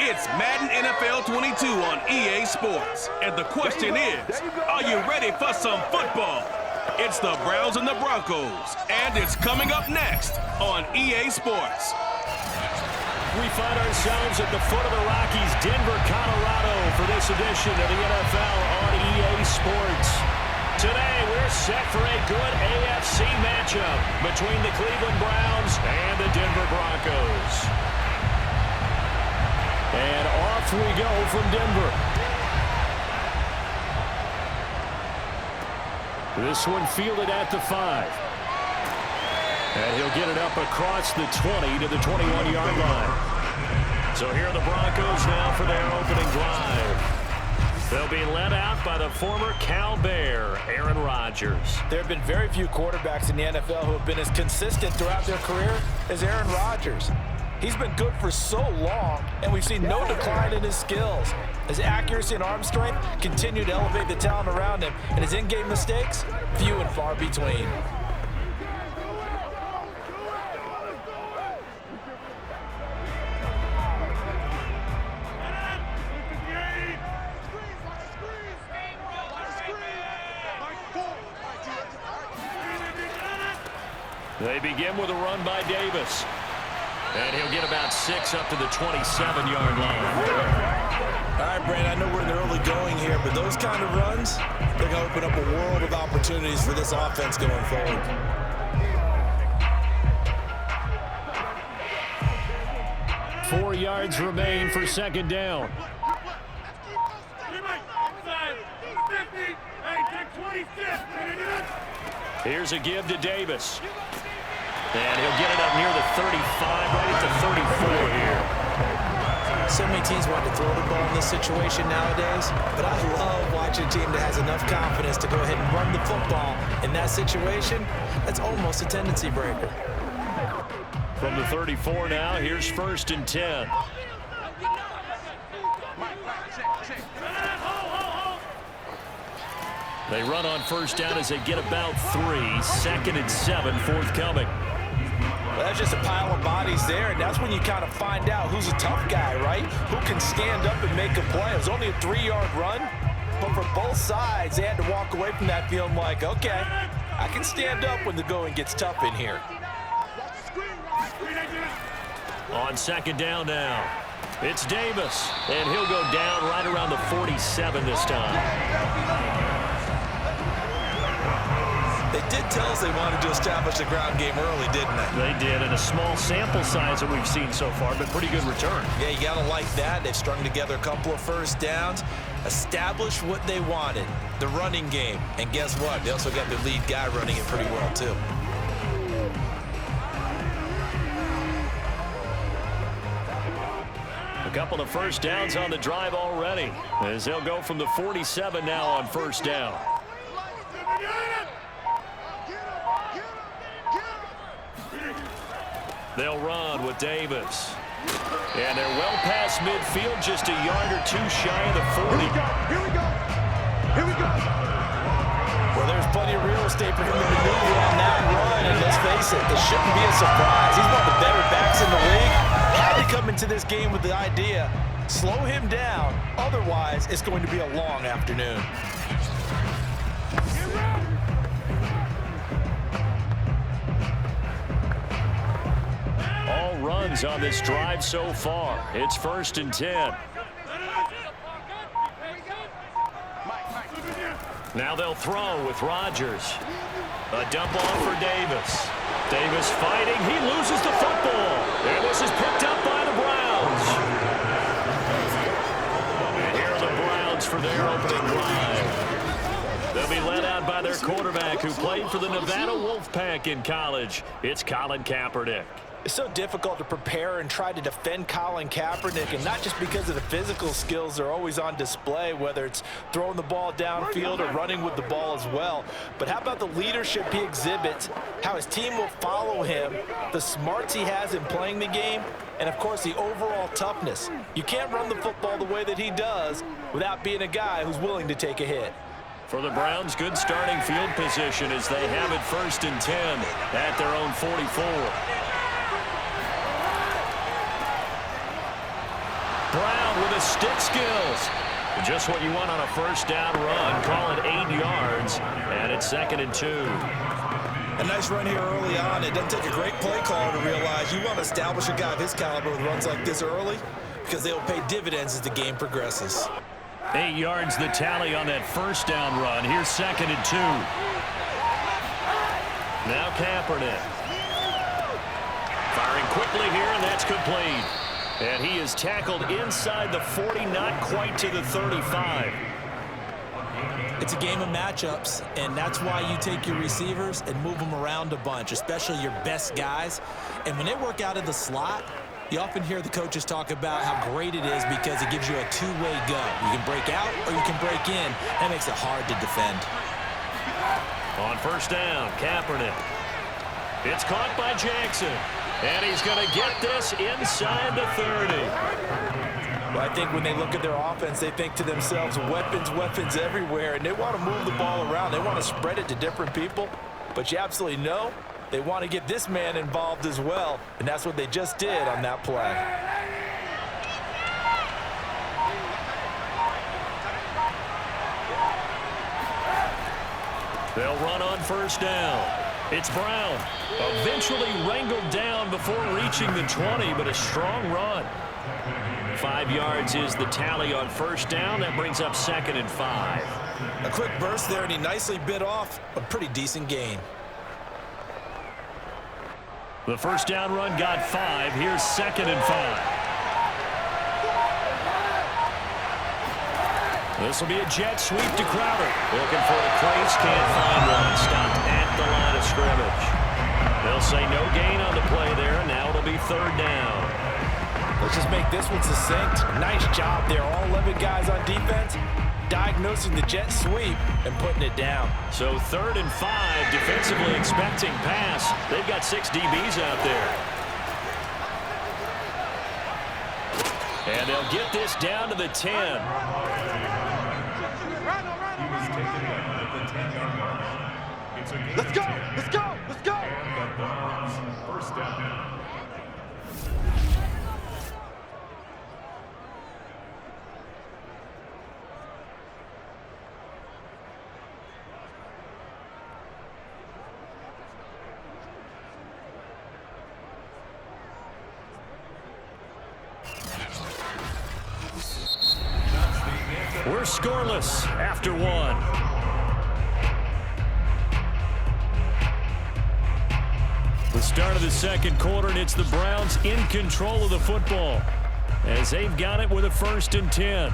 It's Madden NFL 22 on EA Sports. And the question is, are you ready for some football? It's the Browns and the Broncos, and it's coming up next on EA Sports. We find ourselves at the foot of the Rockies, Denver, Colorado, for this edition of the NFL on EA Sports. Today, we're set for a good AFC matchup between the Cleveland Browns and the Denver Broncos. And off we go from Denver. This one fielded at the 5. And he'll get it up across the 20 to the 21-yard line. So here are the Broncos now for their opening drive. They'll be led out by the former Cal Bear, Aaron Rodgers. There have been very few quarterbacks in the NFL who have been as consistent throughout their career as Aaron Rodgers. He's been good for so long, and we've seen no decline in his skills. His accuracy and arm strength continue to elevate the talent around him, and his in-game mistakes, few and far between. They begin with a run by Davis. And he'll get about 6 up to the 27-yard line. All right, Brandon, I know we're in the early going here, but those kind of runs, they're going to open up a world of opportunities for this offense going forward. Four yards remain for second down. Here's a give to Davis. And he'll get it up near the 35, right at the 34 here. So many teams want to throw the ball in this situation nowadays, but I love watching a team that has enough confidence to go ahead and run the football. In that situation, that's almost a tendency breaker. From the 34 now, here's 1st and 10. They run on first down as they get about 3. 2nd and 7 forthcoming. Well, that's just a pile of bodies there, and that's when you kind of find out who's a tough guy, right? Who can stand up and make a play. It was only a 3-yard run, but for both sides, they had to walk away from that feeling like, okay, I can stand up when the going gets tough in here. On second down now, it's Davis, and he'll go down right around the 47 this time. They did tell us they wanted to establish the ground game early, didn't they? They did, and a small sample size that we've seen so far, but pretty good return. Yeah, you got to like that. They've strung together a couple of first downs, established what they wanted, the running game. And guess what? They also got their lead guy running it pretty well, too. A couple of first downs on the drive already, as they'll go from the 47 now on first down. They'll run with Davis. And they're well past midfield, just a yard or 2 shy of the 40. Here we go. Here we go. Well, there's plenty of real estate for him to maneuver on that run. And let's face it, this shouldn't be a surprise. He's one of the better backs in the league. Had to come into this game with the idea, slow him down. Otherwise, it's going to be a long afternoon. All runs on this drive so far. It's 1st and 10. Now they'll throw with Rodgers. A dump off for Davis. Davis fighting. He loses the football. And this is picked up by the Browns. And here are the Browns for their opening drive. They'll be led out by their quarterback who played for the Nevada Wolfpack in college. It's Colin Kaepernick. It's so difficult to prepare and try to defend Colin Kaepernick, and not just because of the physical skills they're always on display, whether it's throwing the ball downfield or running with the ball as well. But how about the leadership he exhibits, how his team will follow him, the smarts he has in playing the game, and, of course, the overall toughness. You can't run the football the way that he does without being a guy who's willing to take a hit. For the Browns, good starting field position as they have it 1st and 10 at their own 44. Browns with stick skills. Just what you want on a first down run. Call it 8 yards, and it's 2nd and 2. A nice run here early on. It doesn't take a great play caller to realize you want to establish a guy of his caliber with runs like this early because they'll pay dividends as the game progresses. 8 yards the tally on that first down run. Here's 2nd and 2. Now Kaepernick. Firing quickly here, and that's complete. And he is tackled inside the 40, not quite to the 35. It's a game of matchups, and that's why you take your receivers and move them around a bunch, especially your best guys. And when they work out of the slot, you often hear the coaches talk about how great it is because it gives you a two-way go. You can break out or you can break in. That makes it hard to defend. On first down, Kaepernick. It's caught by Jackson. And he's going to get this inside the 30. Well, I think when they look at their offense, they think to themselves, weapons, weapons everywhere, and they want to move the ball around. They want to spread it to different people, but you absolutely know they want to get this man involved as well, and that's what they just did on that play. They'll run on first down. It's Brown. Eventually wrangled down before reaching the 20, but a strong run. 5 yards is the tally on first down. That brings up 2nd and 5. A quick burst there, and he nicely bit off a pretty decent gain. The first down run got 5. Here's 2nd and 5. This will be a jet sweep to Crowder. Looking for a crease, can't find one. Stopped at the line of scrimmage. They'll say no gain on the play there. Now it'll be 3rd down. Let's just make this one succinct. Nice job there. All 11 guys on defense diagnosing the jet sweep and putting it down. So 3rd and 5, defensively expecting pass. They've got 6 DBs out there. And they'll get this down to the 10. Let's go! Let's go! Let's go! First down. We're scoreless after 1. The start of the second quarter, and it's the Browns in control of the football as they've got it with a 1st and 10.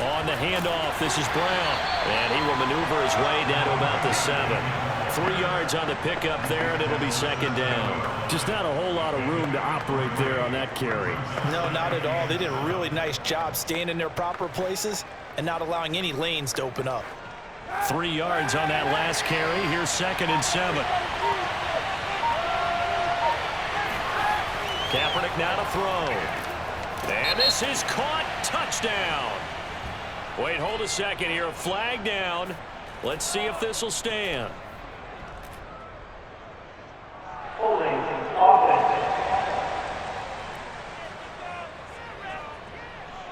On the handoff, this is Brown, and he will maneuver his way down to about the 7. 3 yards on the pickup there, and it'll be 2nd down. Just not a whole lot of room to operate there on that carry. No, not at all. They did a really nice job staying in their proper places and not allowing any lanes to open up. 3 yards on that last carry. Here's 2nd and 7. Kaepernick now to throw. And this is caught. Touchdown. Wait, hold a second here. A flag down. Let's see if this will stand.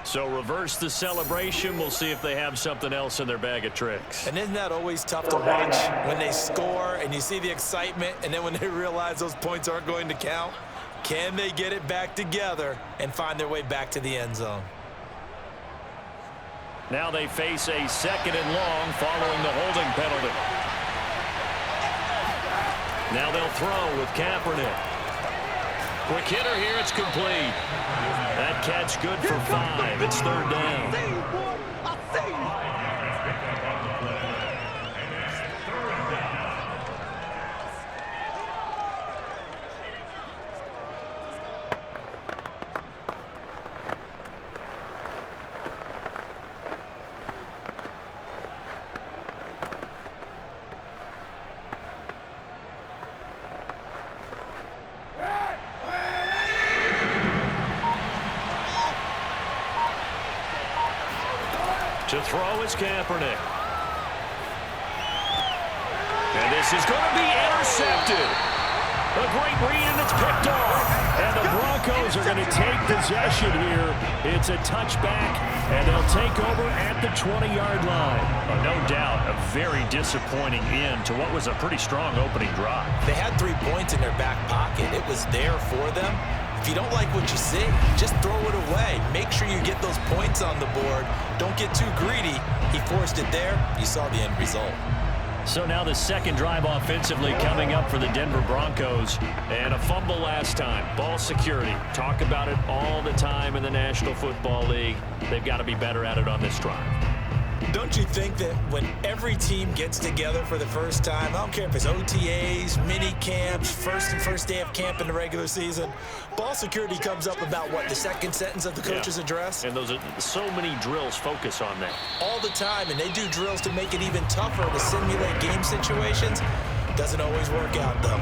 So reverse the celebration. We'll see if they have something else in their bag of tricks. And isn't that always tough to watch when they score and you see the excitement, and then when they realize those points aren't going to count? Can they get it back together and find their way back to the end zone? Now they face a 2nd and long following the holding penalty. Now they'll throw with Kaepernick. Quick hitter here, it's complete. That catch good for 5. It's 3rd down. throw is Kaepernick. And this is going to be intercepted. A great read, and it's picked off. And the Broncos are going to take possession here. It's a touchback, and they'll take over at the 20-yard line. No doubt, a very disappointing end to what was a pretty strong opening drive. They had 3 points in their back pocket. It was there for them. If you don't like what you see, just throw it away. Make sure you get those points on the board. Don't get too greedy. He forced it there. You saw the end result. So now the second drive offensively coming up for the Denver Broncos. And a fumble last time. Ball security. Talk about it all the time in the National Football League. They've got to be better at it on this drive. Don't you think that when every team gets together for the first time, I don't care if it's OTAs, mini camps, first day of camp in the regular season, ball security comes up about what, the second sentence of the coach's address? And those are so many drills focus on that. All the time, and they do drills to make it even tougher to simulate game situations. Doesn't always work out, though.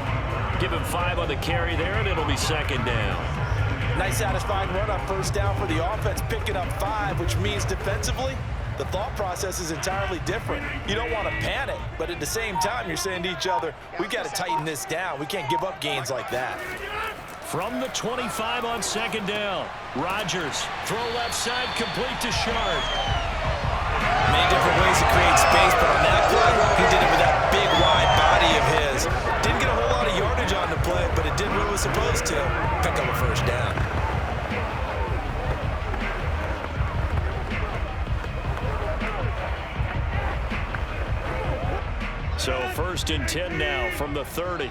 Give him 5 on the carry there, and it'll be second down. Nice satisfying run on first down for the offense, picking up 5, which means defensively, the thought process is entirely different. You don't want to panic, but at the same time, you're saying to each other, we've got to tighten this down. We can't give up gains like that. From the 25 on second down, Rodgers, throw left side, complete to Sharpe. Many different ways to create space, but on that play, he did it with that big, wide body of his. Didn't get a whole lot of yardage on the play, but it did what it was supposed to. Pick up a first down. So first and 10 now from the 30.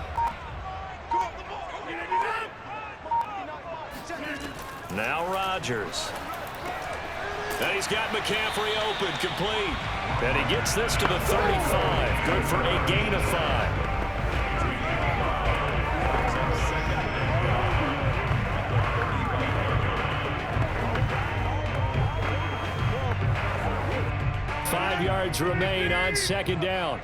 Now Rodgers. And he's got McCaffrey open, complete. And he gets this to the 35. Good for a gain of 5. Five yards remain on second down.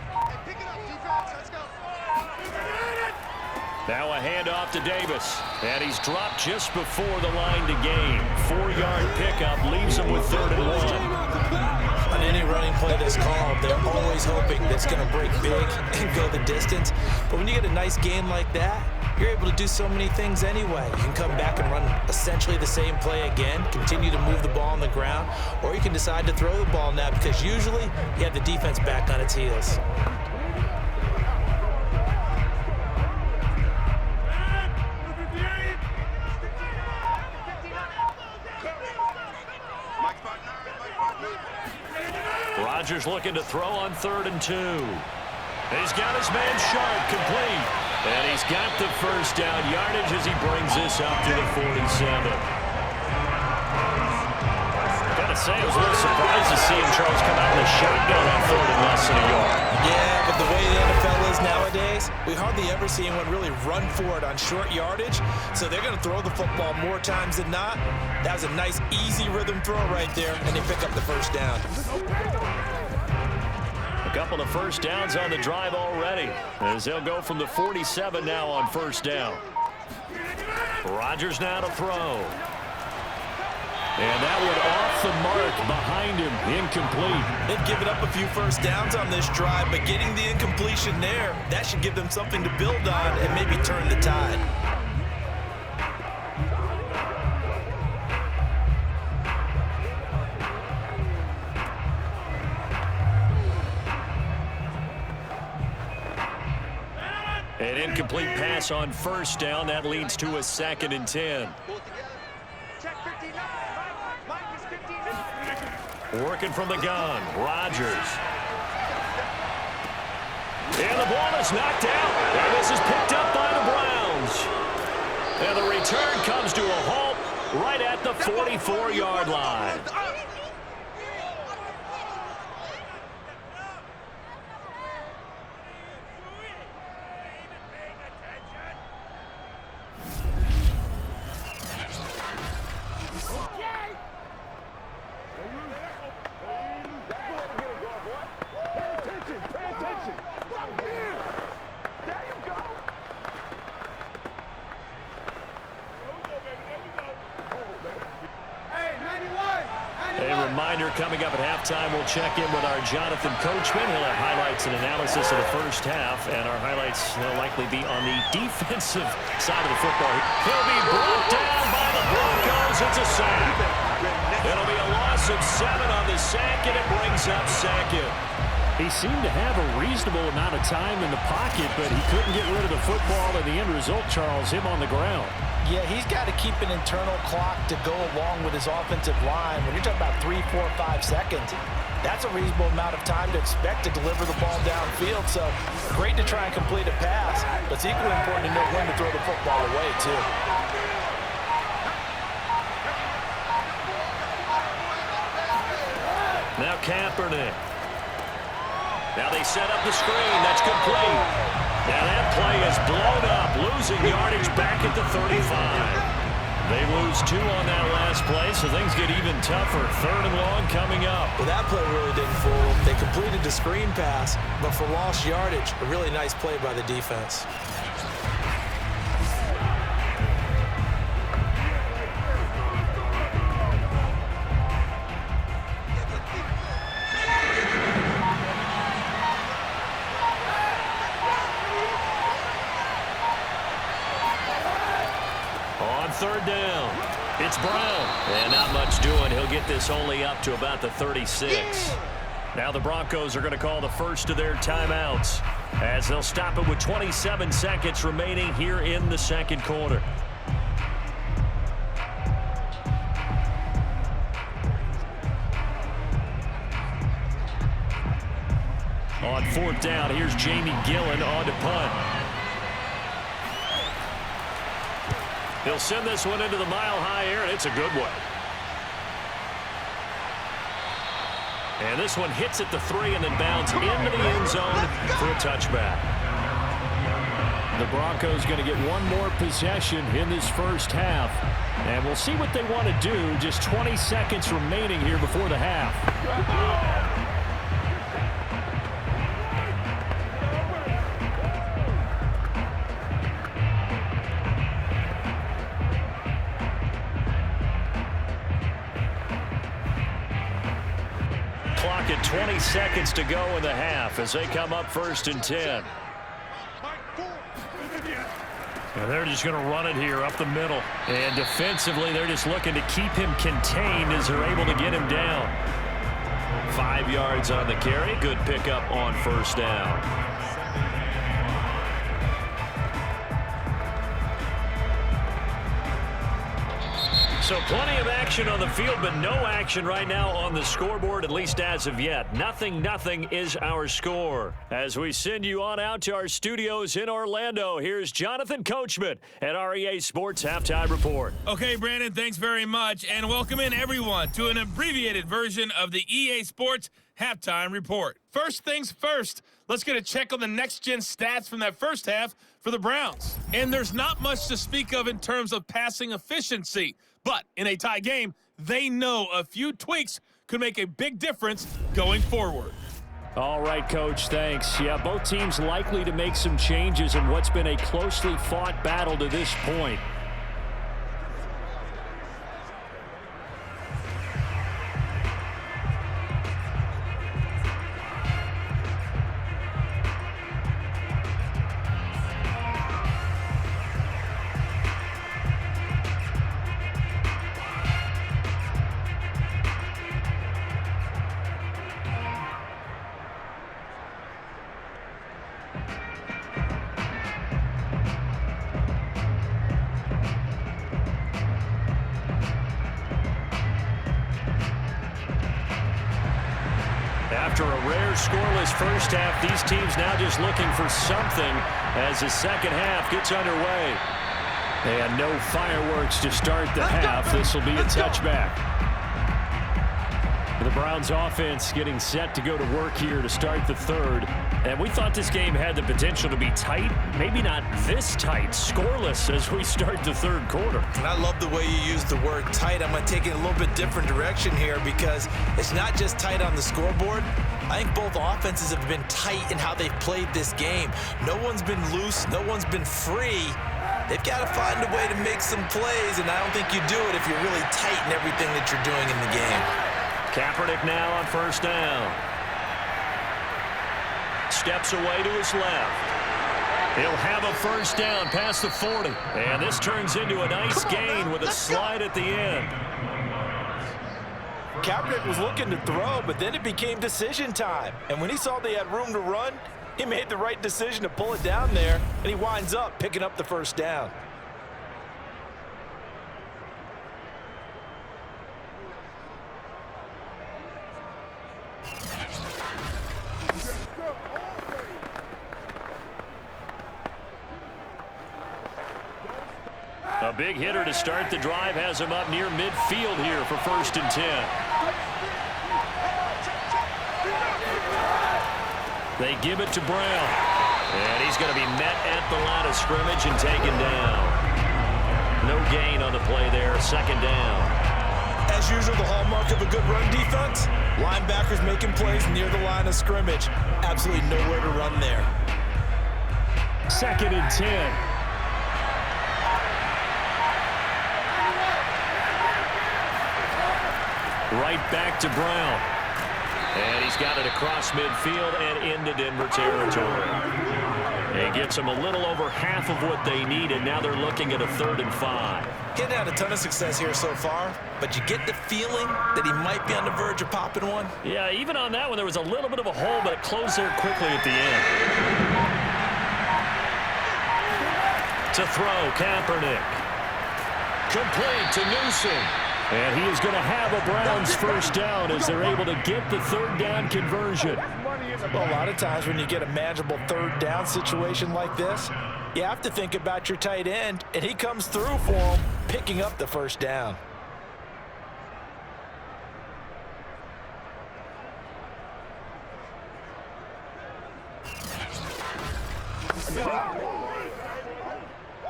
Now a handoff to Davis, and he's dropped just before the line to gain. 4-yard pickup leaves him with 3rd and 1. On any running play that's called, they're always hoping that it's going to break big and go the distance. But when you get a nice gain like that, you're able to do so many things anyway. You can come back and run essentially the same play again, continue to move the ball on the ground, or you can decide to throw the ball now because usually you have the defense back on its heels. Rodgers looking to throw on 3rd and 2. He's got his man Sharpe complete. And he's got the first down yardage as he brings this up to the 47. Gotta say, I was a little surprised to see him, Charles, come out in a shotgun on 3rd and less than a yard. Yeah, but the way the NFL is nowadays, we hardly ever see anyone really run for it on short yardage. So they're going to throw the football more times than not. That was a nice, easy rhythm throw right there, and they pick up the first down. A couple of first downs on the drive already, as they'll go from the 47 now on first down. Rodgers now to throw. And that one off the mark behind him, incomplete. They've given up a few first downs on this drive, but getting the incompletion there, that should give them something to build on and maybe turn the tide. An incomplete pass on first down. That leads to a 2nd and 10. Working from the gun, Rodgers. And the ball is knocked out. And this is picked up by the Browns. And the return comes to a halt right at the 44-yard line. A Reminder, coming up at halftime, we'll check in with our Jonathan Coachman. He'll have highlights and analysis of the first half, and our highlights will likely be on the defensive side of the football. He'll be brought down by the Broncos. It's a sack. It'll be a loss of 7 on the sack, and it brings up second. He seemed to have a reasonable amount of time in the pocket, but he couldn't get rid of the football, and the end result, Charles, him on the ground. Yeah, he's got to keep an internal clock to go along with his offensive line. When you're talking about 3, 4, 5 seconds, that's a reasonable amount of time to expect to deliver the ball downfield. So great to try and complete a pass, but it's equally important to know when to throw the football away, too. Now Kaepernick. Now they set up the screen. That's complete. Now that play is blown up, losing yardage back at the 35. They lose 2 on that last play, so things get even tougher. 3rd and long coming up. Well, that play really didn't fool them. They completed the screen pass, but for lost yardage, a really nice play by the defense. On 3rd down, it's Brown. And not much doing. He'll get this only up to about the 36. Now the Broncos are going to call the first of their timeouts as they'll stop it with 27 seconds remaining here in the second quarter. On 4th down, here's Jamie Gillen on to punt. He'll send this one into the mile-high air, and it's a good one. And this one hits at the 3 and then bounds into the end zone for a touchback. The Broncos going to get one more possession in this first half. And we'll see what they want to do. Just 20 seconds remaining here before the half. Clock at 20 seconds to go in the half as they come up 1st and 10. And they're just going to run it here up the middle. And defensively, they're just looking to keep him contained as they're able to get him down. 5 yards on the carry. Good pickup on 1st down. So plenty of action on the field, but no action right now on the scoreboard, at least as of yet. 0-0 is our score. As we send you on out to our studios in Orlando, here's Jonathan Coachman at REA Sports Halftime Report. Okay, Brandon, thanks very much, and welcome in everyone to an abbreviated version of the EA Sports Halftime Report. First things first, let's get a check on the next-gen stats from that first half for the Browns. And there's not much to speak of in terms of passing efficiency. But in a tie game, they know a few tweaks could make a big difference going forward. All right, Coach, thanks. Yeah, both teams likely to make some changes in what's been a closely fought battle to this point. After a rare scoreless first half, these teams now just looking for something as the second half gets underway. And no fireworks to start the half. This will be a touchback. The Browns offense getting set to go to work here to start the third. And we thought this game had the potential to be tight. Maybe not this tight, scoreless as we start the third quarter. And I love the way you use the word tight. I'm going to take it a little bit different direction here because it's not just tight on the scoreboard. I think both offenses have been tight in how they've played this game. No one's been loose. No one's been free. They've got to find a way to make some plays, and I don't think you do it if you're really tight in everything that you're doing in the game. Kaepernick now on first down. Steps away to his left. He'll have a first down past the 40. And this turns into a nice gain with a slide at the end. Kaepernick was looking to throw, but then it became decision time. And when he saw they had room to run, he made the right decision to pull it down there, and he winds up picking up the first down. A big hitter to start the drive has him up near midfield here for 1st and 10. They give it to Brown. And he's going to be met at the line of scrimmage and taken down. No gain on the play there, 2nd down. As usual, the hallmark of a good run defense, linebackers making plays near the line of scrimmage. Absolutely nowhere to run there. 2nd and 10. Right back to Brown. And he's got it across midfield and into Denver territory. He gets them a little over half of what they needed. Now they're looking at a 3rd and 5. He hadn't had a ton of success here so far, but you get the feeling that he might be on the verge of popping one. Yeah, even on that one, there was a little bit of a hole, but it closed there quickly at the end. To throw, Kaepernick. Complete to Newsom. And he is going to have a Browns first down as they're able to get the 3rd down conversion. Well, a lot of times when you get a manageable 3rd down situation like this, you have to think about your tight end, and he comes through for him, picking up the first down.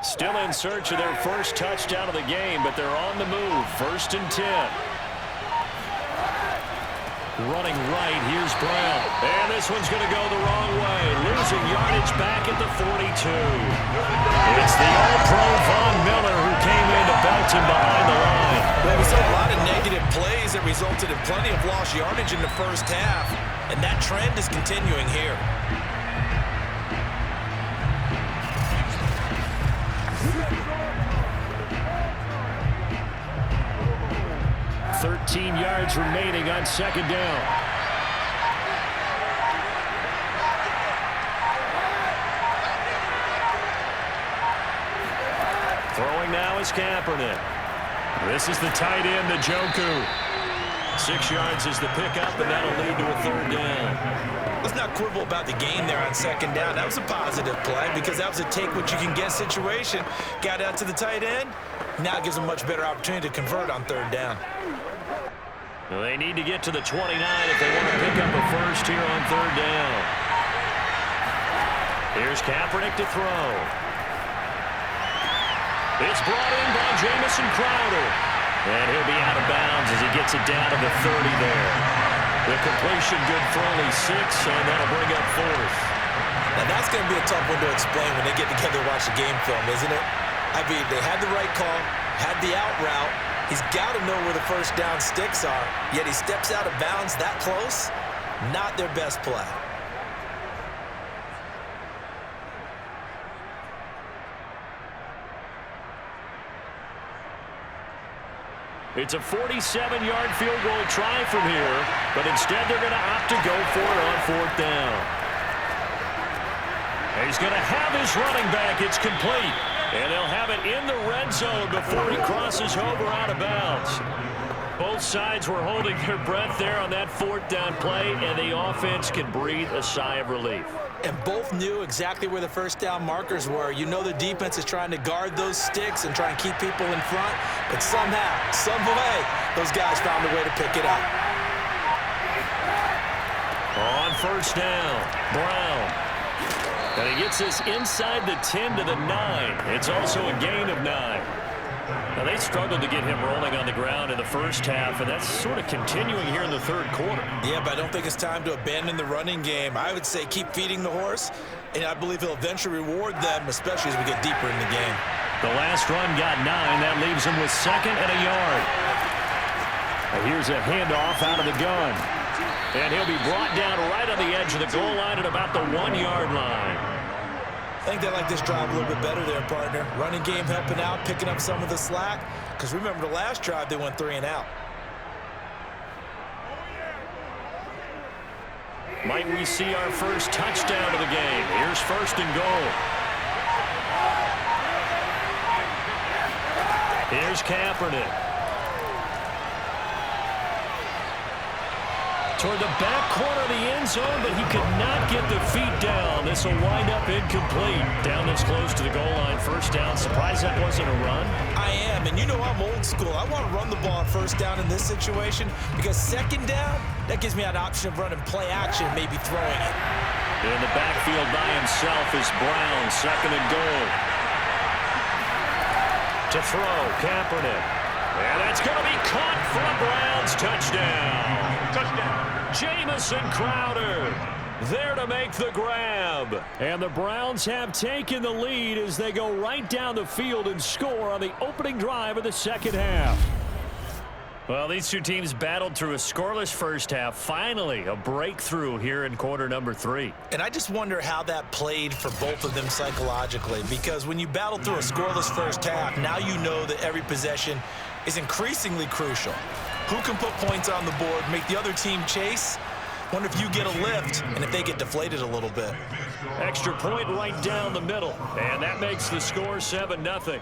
Still in search of their first touchdown of the game, but they're on the move. 1st and 10. Running right, here's Brown. And this one's going to go the wrong way. Losing yardage back at the 42. It's the All-Pro Von Miller who came in to belt him behind the line. Well, we saw a lot of negative plays that resulted in plenty of lost yardage in the first half, and that trend is continuing here. 13 yards remaining on 2nd down. Throwing now is Kaepernick. This is the tight end, Njoku. 6 yards is the pickup, and that'll lead to a 3rd down. Let's not quibble about the gain there on 2nd down. That was a positive play because that was a take-what-you-can-get situation. Got out to the tight end. Now it gives them a much better opportunity to convert on 3rd down. Well, they need to get to the 29 if they want to pick up a first here on 3rd down. Here's Kaepernick to throw. It's brought in by Jamison Crowder. And he'll be out of bounds as he gets it down to the 30 there. The completion good for only 6, and that'll bring up 4th. Now that's going to be a tough one to explain when they get together and watch the game film, isn't it? I mean, they had the right call, had the out route. He's got to know where the first down sticks are, yet he steps out of bounds that close. Not their best play. It's a 47-yard field goal try from here, but instead they're going to opt to go for it on 4th down. He's going to have his running back. It's complete. And they'll have it in the red zone before he crosses over out of bounds. Both sides were holding their breath there on that 4th down play, and the offense can breathe a sigh of relief. And both knew exactly where the first down markers were. You know the defense is trying to guard those sticks and try and keep people in front, but somehow, some way, those guys found a way to pick it up. On 1st down, Brown. And he gets this inside the 10 to the 9. It's also a gain of 9. Now, they struggled to get him rolling on the ground in the first half, and that's sort of continuing here in the 3rd quarter. Yeah, but I don't think it's time to abandon the running game. I would say keep feeding the horse, and I believe he'll eventually reward them, especially as we get deeper in the game. The last run got 9. That leaves him with 2nd and a yard. Here's a handoff out of the gun. And he'll be brought down right on the edge of the goal line at about the 1-yard line. I think they like this drive a little bit better there, partner. Running game helping out, picking up some of the slack. Because remember, the last drive, they went 3 and out. Might we see our first touchdown of the game? Here's 1st and goal. Here's Kaepernick. Toward the back corner of the end zone, but he could not get the feet down. This will wind up incomplete. Down this close to the goal line. 1st down. Surprised that wasn't a run? I am, and you know I'm old school. I want to run the ball on 1st down in this situation because 2nd down, that gives me an option of running play action, maybe throwing it. In the backfield by himself is Brown. 2nd and goal. To throw, Kaepernick. And that's going to be caught for a Browns touchdown. Touchdown. Jamison Crowder there to make the grab. And the Browns have taken the lead as they go right down the field and score on the opening drive of the 2nd half. Well, these two teams battled through a scoreless 1st half. Finally, a breakthrough here in quarter number 3. And I just wonder how that played for both of them psychologically, because when you battle through a scoreless 1st half, now you know that every possession is increasingly crucial. Who can put points on the board, make the other team chase? Wonder if you get a lift and if they get deflated a little bit. Extra point right down the middle, and that makes the score 7-0.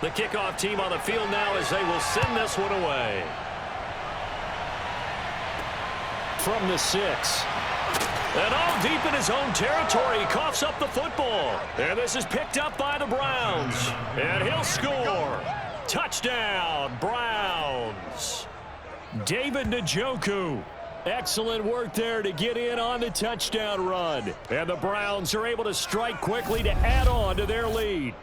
The kickoff team on the field now as they will send this one away. From the 6. And all deep in his own territory, he coughs up the football. And this is picked up by the Browns. And he'll score. Touchdown, Browns. David Njoku. Excellent work there to get in on the touchdown run. And the Browns are able to strike quickly to add on to their lead.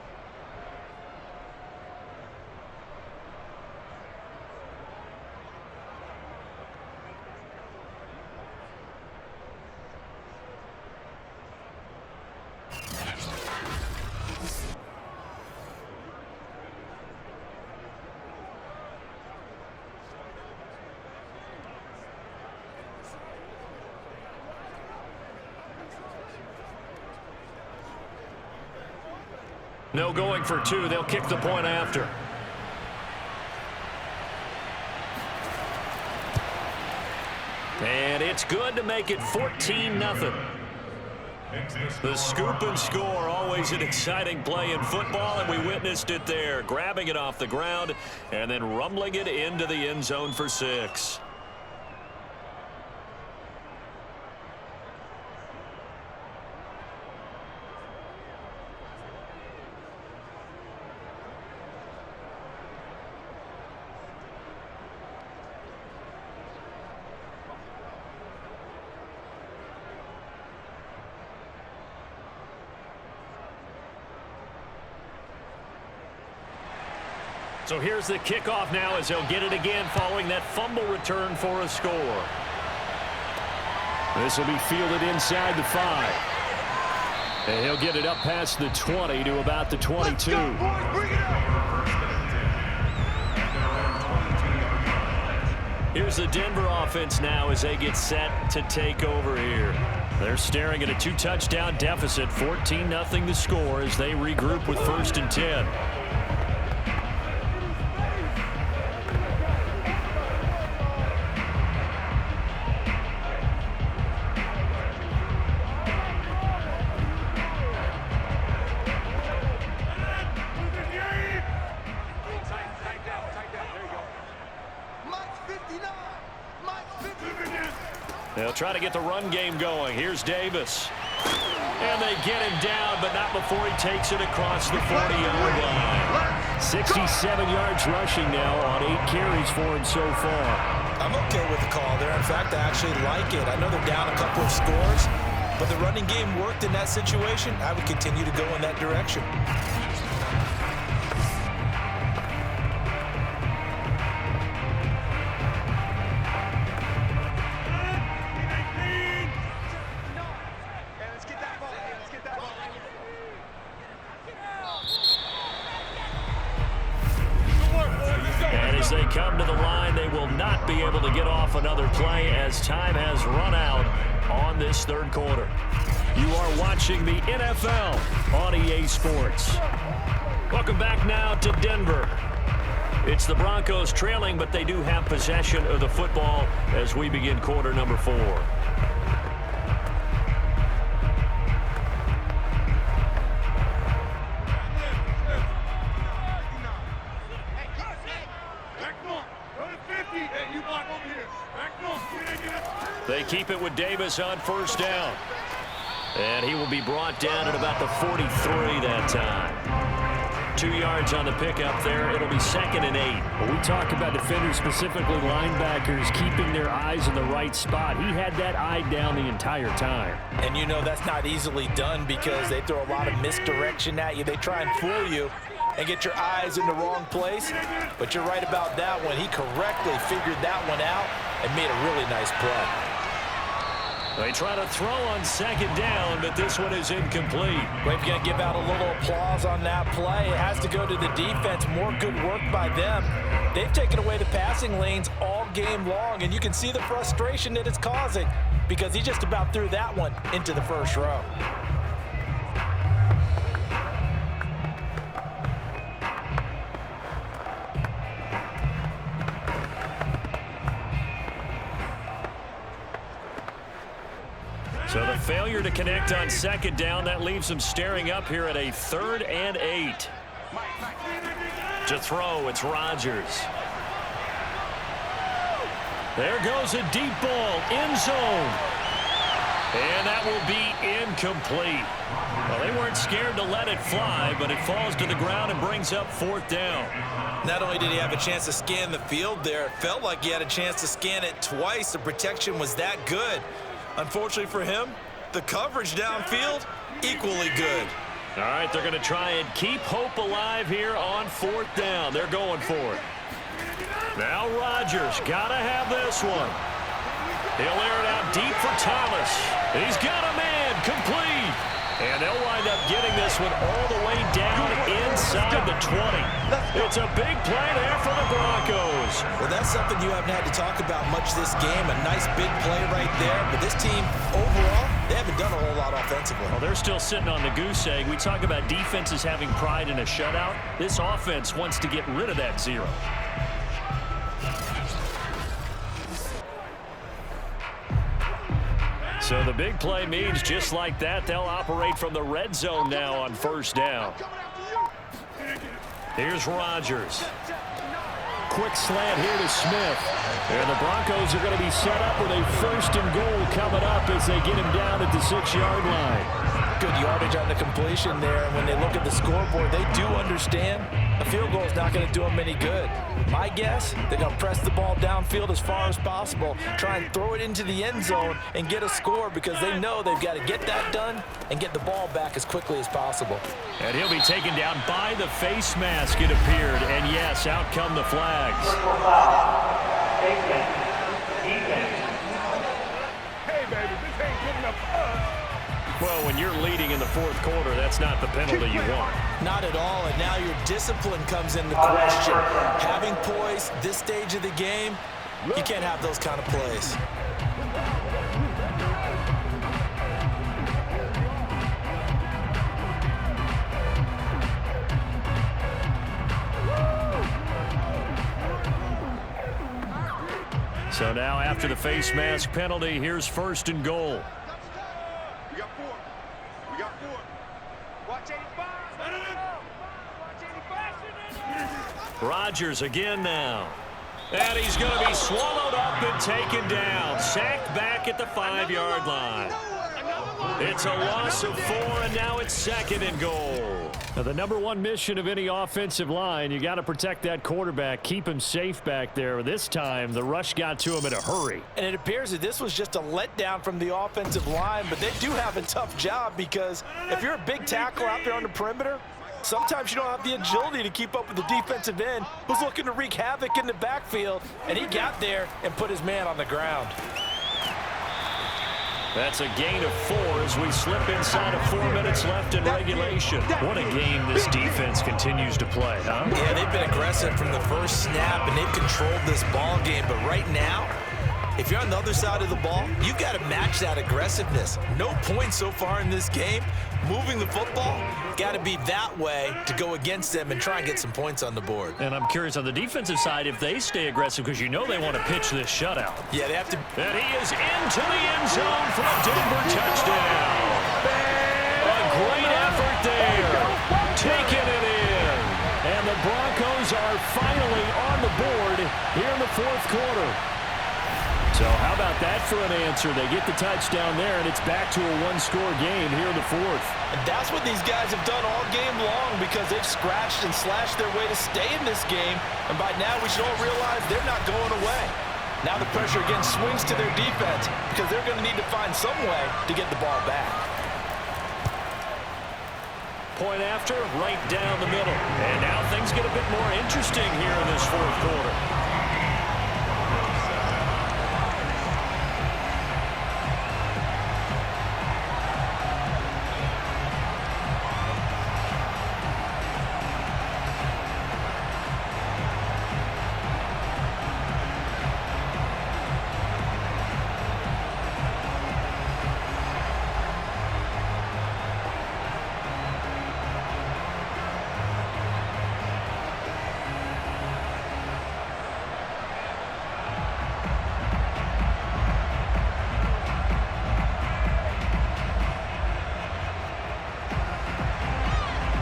No going for 2. They'll kick the point after. And it's good to make it 14-0. The scoop and score, always an exciting play in football, and we witnessed it there. Grabbing it off the ground and then rumbling it into the end zone for 6. So here's the kickoff now as they'll get it again following that fumble return for a score. This will be fielded inside the 5. And he'll get it up past the 20 to about the 22. Let's go, boys, bring it up. Here's the Denver offense now as they get set to take over here. They're staring at a 2-touchdown deficit, 14-0 the score as they regroup with 1st and 10. They'll try to get the run game going. Here's Davis. And they get him down, but not before he takes it across the 40-yard line. 67 yards rushing now on 8 carries for him so far. I'm okay with the call there. In fact, I actually like it. I know they're down a couple of scores, but the running game worked in that situation. I would continue to go in that direction. And as they come to the line, they will not be able to get off another play as time has run out on this third quarter. You are watching the NFL on EA Sports. Welcome back now to Denver. It's the Broncos trailing, but they do have possession of the football as we begin quarter number 4. They keep it with Davis on first down. And he will be brought down at about the 43 that time. 2 yards on the pickup there. It'll be 2nd and 8. When we talk about defenders, specifically linebackers, keeping their eyes in the right spot. He had that eye down the entire time. And you know that's not easily done because they throw a lot of misdirection at you. They try and fool you and get your eyes in the wrong place. But you're right about that one. He correctly figured that one out and made a really nice play. They try to throw on 2nd down, but this one is incomplete. We're going to give out a little applause on that play. It has to go to the defense. More good work by them. They've taken away the passing lanes all game long, and you can see the frustration that it's causing because he just about threw that one into the first row. So the failure to connect on 2nd down, that leaves them staring up here at a 3rd and 8. To throw, it's Rodgers. There goes a deep ball, end zone. And that will be incomplete. Well, they weren't scared to let it fly, but it falls to the ground and brings up 4th down. Not only did he have a chance to scan the field there, it felt like he had a chance to scan it twice. The protection was that good. Unfortunately for him, the coverage downfield, equally good. All right, they're going to try and keep hope alive here on 4th down. They're going for it. Now Rodgers, got to have this one. He'll air it out deep for Thomas. He's got a man, complete. And they'll wind up getting this one all the way down inside the 20. It's a big play there for the Broncos. Well, that's something you haven't had to talk about much this game. A nice big play right there. But this team, overall, they haven't done a whole lot offensively. Well, they're still sitting on the goose egg. We talk about defenses having pride in a shutout. This offense wants to get rid of that 0. So the big play means just like that, they'll operate from the red zone now on 1st down. Here's Rodgers. Quick slant here to Smith. And the Broncos are going to be set up with a 1st and goal coming up as they get him down at the 6-yard line. Good yardage on the completion there. And when they look at the scoreboard, they do understand a field goal is not going to do them any good. My guess, they're going to press the ball downfield as far as possible, try and throw it into the end zone and get a score because they know they've got to get that done and get the ball back as quickly as possible. And he'll be taken down by the face mask, it appeared. And yes, out come the flags. Hey, baby, this ain't good enough for us. Well, when you're leading in the 4th quarter, that's not the penalty you want. Not at all, and now your discipline comes into question. Having poise this stage of the game, you can't have those kind of plays. So now after the face mask penalty, here's 1st and goal. We got 4. We got 4. Watch 85. Rodgers again now. And he's going to be swallowed up and taken down. Sacked back at the 5-yard line. It's a loss of 4, and now it's 2nd and goal. Now, the number one mission of any offensive line, you got to protect that quarterback, keep him safe back there. This time, the rush got to him in a hurry. And it appears that this was just a letdown from the offensive line, but they do have a tough job because if you're a big tackle out there on the perimeter, sometimes you don't have the agility to keep up with the defensive end who's looking to wreak havoc in the backfield, and he got there and put his man on the ground. That's a gain of 4 as we slip inside of 4 minutes left in regulation. What a game this defense continues to play, huh? Yeah, they've been aggressive from the first snap, and they've controlled this ball game. But right now, if you're on the other side of the ball, you've got to match that aggressiveness. No points so far in this game. Moving the football, got to be that way to go against them and try and get some points on the board. And I'm curious on the defensive side if they stay aggressive because you know they want to pitch this shutout. Yeah, they have to. And he is into the end zone for a Denver touchdown. A great effort there. Taking it in. And the Broncos are finally on the board here in the 4th quarter. So how about that for an answer? They get the touchdown there, and it's back to a 1-score game here in the 4th. And that's what these guys have done all game long because they've scratched and slashed their way to stay in this game. And by now, we should all realize they're not going away. Now the pressure again swings to their defense because they're going to need to find some way to get the ball back. Point after, right down the middle. And now things get a bit more interesting here in this 4th quarter.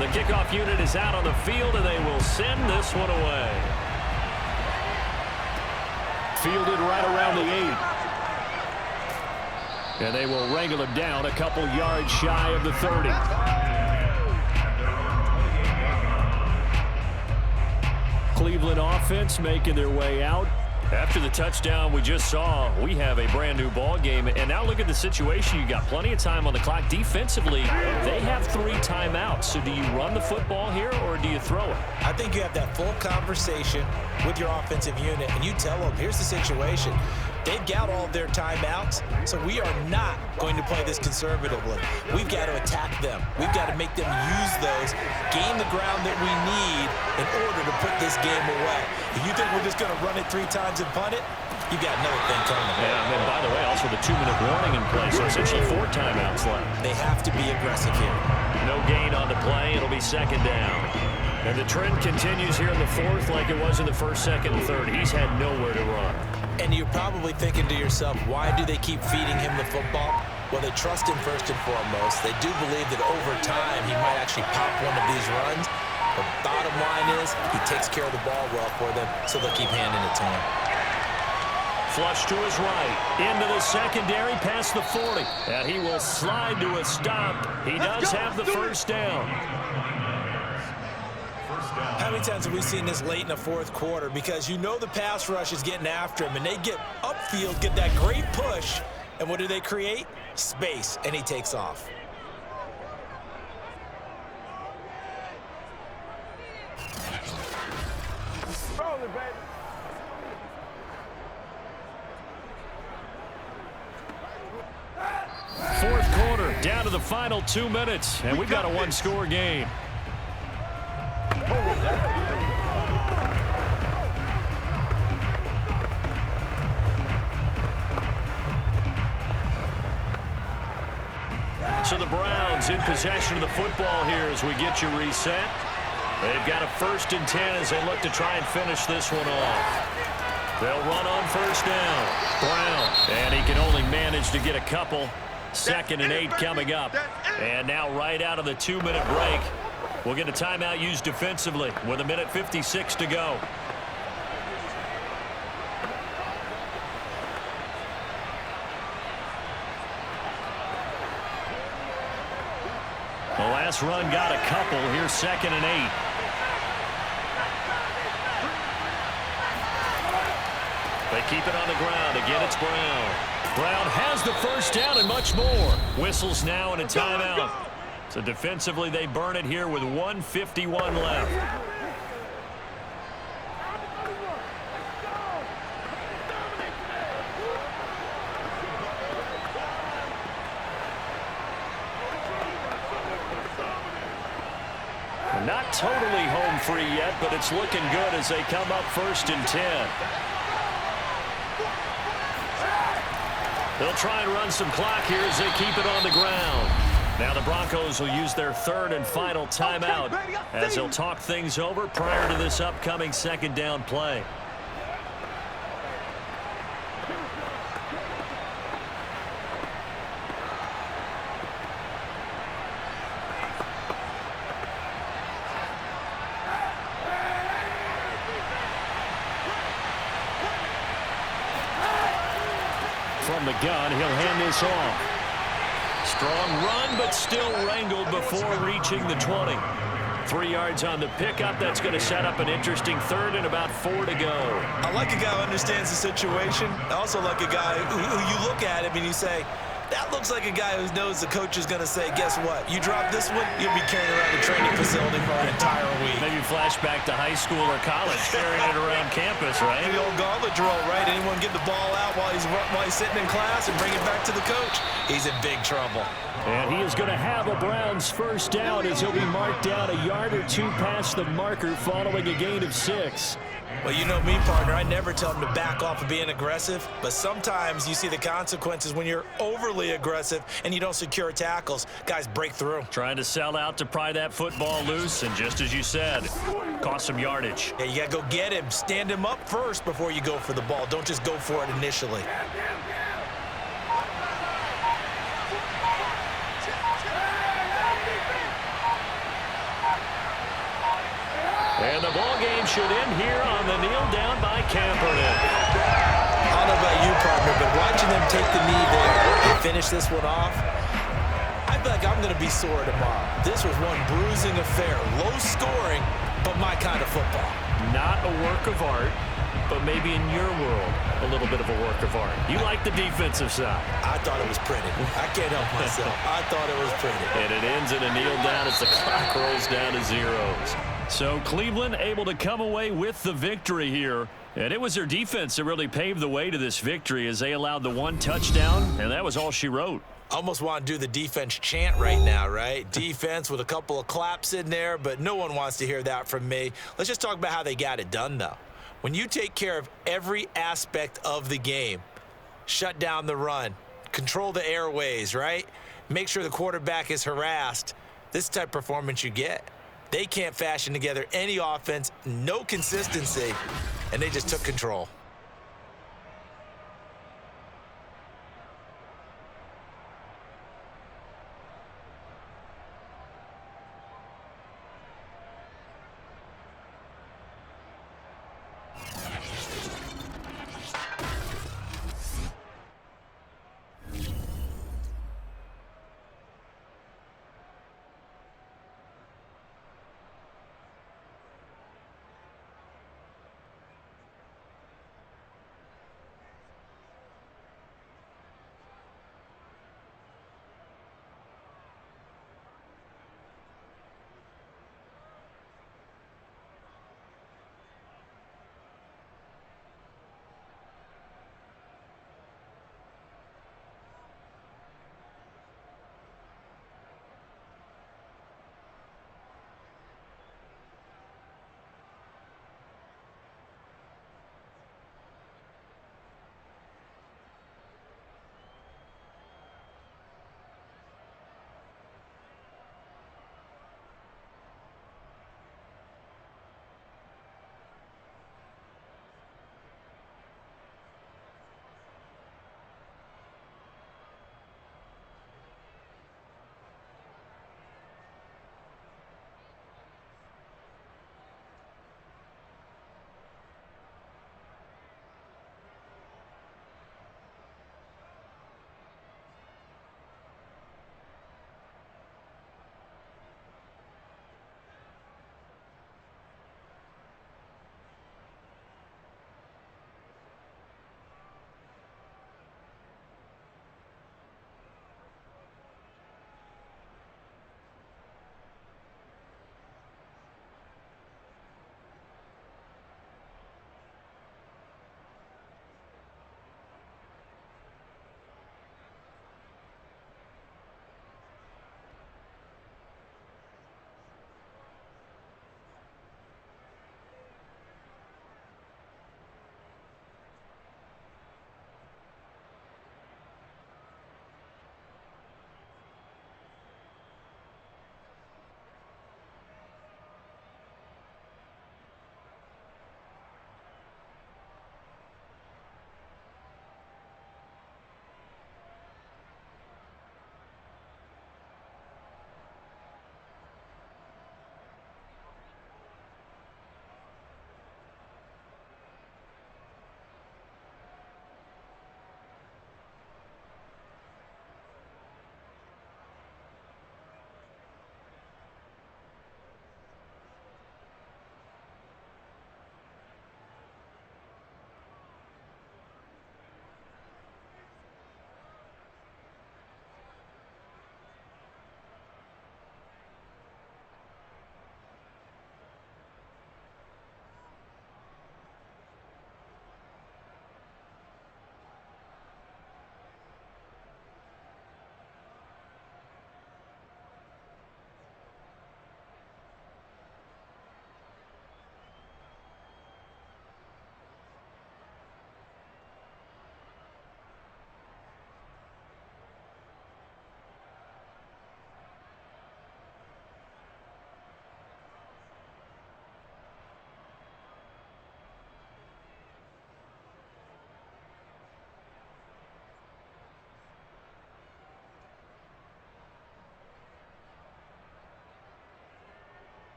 The kickoff unit is out on the field, and they will send this one away. Fielded right around the 8. And they will wrangle him down a couple yards shy of the 30. Cleveland offense making their way out. After the touchdown we just saw, we have a brand new ball game. And now look at the situation. You got plenty of time on the clock. Defensively, they have 3 timeouts. So do you run the football here or do you throw it? I think you have that full conversation with your offensive unit, and you tell them, here's the situation. They've got all their timeouts, so we are not going to play this conservatively. We've got to attack them. We've got to make them use those, gain the ground that we need in order to put this game away. If you think we're just going to run it 3 times and punt it, you've got another thing coming. Yeah, and then, by the way, also the 2-minute warning in play, so essentially 4 timeouts left. They have to be aggressive here. No gain on the play. It'll be 2nd down. And the trend continues here in the 4th like it was in the 1st, 2nd, and 3rd. He's had nowhere to run. And you're probably thinking to yourself, why do they keep feeding him the football? Well, they trust him first and foremost. They do believe that over time he might actually pop one of these runs. The bottom line is he takes care of the ball well for them, so they'll keep handing it to him. Flush to his right. Into the secondary past the 40. And he will slide to a stop. He does have the first down. How many times have we seen this late in the 4th quarter? Because you know the pass rush is getting after him, and they get upfield, get that great push, and what do they create? Space, and he takes off. Rolling, baby. Fourth quarter, down to the final 2 minutes, and we've got a 1-score game. So the Browns in possession of the football here as we get you reset. They've got a 1st and 10 as they look to try and finish this one off. They'll run on 1st down. Brown, and he can only manage to get a couple. 2nd and 8 coming up. And now right out of the 2-minute break, we'll get a timeout used defensively with 1:56 to go. pass run got a couple. Here's 2nd and 8. They keep it on the ground. Again, it's Brown. Brown has the first down and much more. Whistles now and a timeout. So defensively, they burn it here with 1:51 left. Not totally home free yet, but it's looking good as they come up 1st and 10. They'll try and run some clock here as they keep it on the ground. Now the Broncos will use their 3rd and final timeout as they'll talk things over prior to this upcoming 2nd down play. From the gun, he'll hand this off. Strong run, but still wrangled before reaching the 20. 3 yards on the pickup. That's going to set up an interesting 3rd and about 4 to go. I like a guy who understands the situation. I also like a guy who you look at him and you say, that looks like a guy who knows the coach is going to say, guess what? You drop this one, you'll be carrying around the training facility for an entire week. Maybe flashback to high school or college, carrying it around campus, right? The old gauntlet drill, right? Anyone get the ball out while he's sitting in class and bring it back to the coach, he's in big trouble. And he is going to have a Browns first down as he'll be marked down a yard or 2 past the marker following a gain of 6. Well, you know me, partner. I never tell them to back off of being aggressive, but sometimes you see the consequences when you're overly aggressive and you don't secure tackles. Guys break through. Trying to sell out to pry that football loose, and just as you said, cost some yardage. Yeah, you got to go get him. Stand him up first before you go for the ball. Don't just go for it initially. And the ball game should end here on the kneel down by Kaepernick. I don't know about you, partner, but watching them take the knee there and finish this one off, I feel like I'm going to be sore tomorrow. This was one bruising affair. Low scoring, but my kind of football. Not a work of art, but maybe in your world, a little bit of a work of art. You like the defensive side. I thought it was pretty. I can't help myself. I thought it was pretty. And it ends in a kneel down as the clock rolls down to zeros. So Cleveland able to come away with the victory here. And it was their defense that really paved the way to this victory as they allowed the 1 touchdown, and that was all she wrote. Almost want to do the defense chant right now, right? Defense with a couple of claps in there, but no one wants to hear that from me. Let's just talk about how they got it done, though. When you take care of every aspect of the game, shut down the run, control the airways, right? Make sure the quarterback is harassed. This is the type of performance you get. They can't fashion together any offense, no consistency, and they just took control.